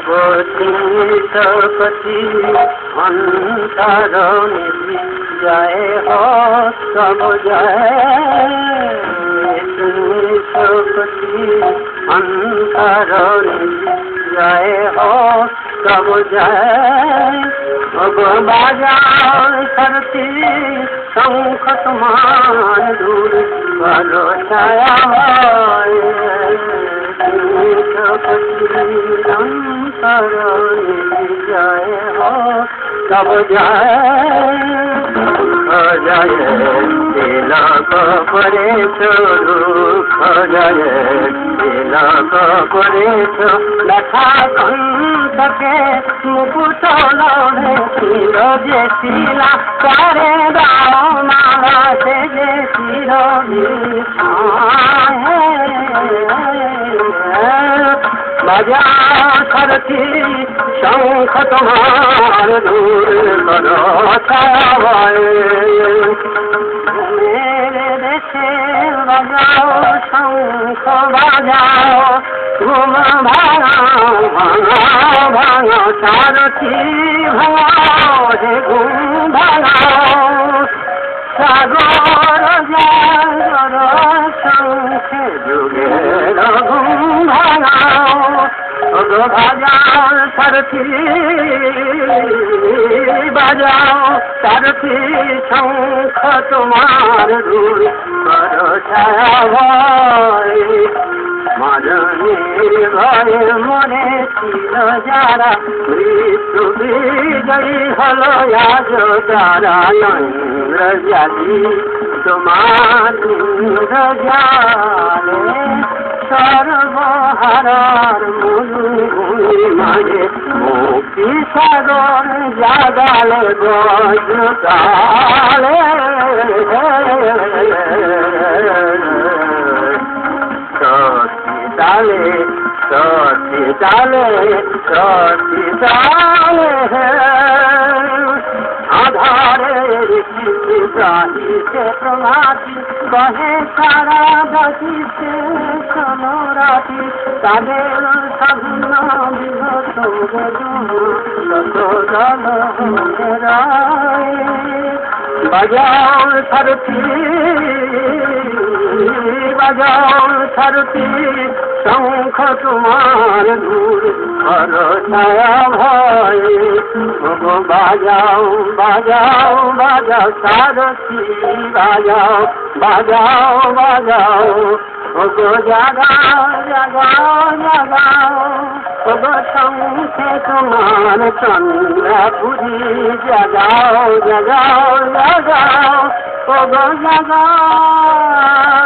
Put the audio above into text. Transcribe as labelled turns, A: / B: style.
A: गोतीपति अंतरनिधि जय हो सब जय गोतीपति अंतरनिधि जय हो सब जय बाजार सरती शंख तुमान दूर भरोसाया जय हो सब जय तिलक करे दुख जय तिलक करे लखा कंठ के मुकुट लौड़े शिर जे शिला करे गाओ माला से जे शिर बजा करती शंख तुम्हार दूर करो मेरे देशे बजाओ शंख बजाओ घूम भाঙাও भाঙাও भाঙাও सारथी भाঙাও हे घूम भाঙাও सागर जागर शंखे जुगेर घूम भाঙাও बाजाओ सारथी बाजाओ सारथी शंख तुम्हार दूर करो छाया भय मरणे भय मरे ছিল যারা মৃত্যু বিজয়ী হলো আজ তারা ইন্দ্রজালি তোমার ইন্দ্রজালে সর্বহারার মরুভূমি মাঝে মুক্তি সাগর জাগালে বজ্রকালে ताले सती ताले आधारे राही से प्रभाती कहे सारा गति से समराती तादेर सभिन्न विभक्त बजाओ सरती बजाओ सरती शंख तुम्हार दूर भरोसाया भय बाजाओ बाजाओ बाजाओ सारथी बाजाओ बाजाओ बाजाओ गो जगाओ जगाओ जगाओ गो शंखे तुम्हार चंद्रपुरी जगाओ जगाओ जगाओ गो जगाओ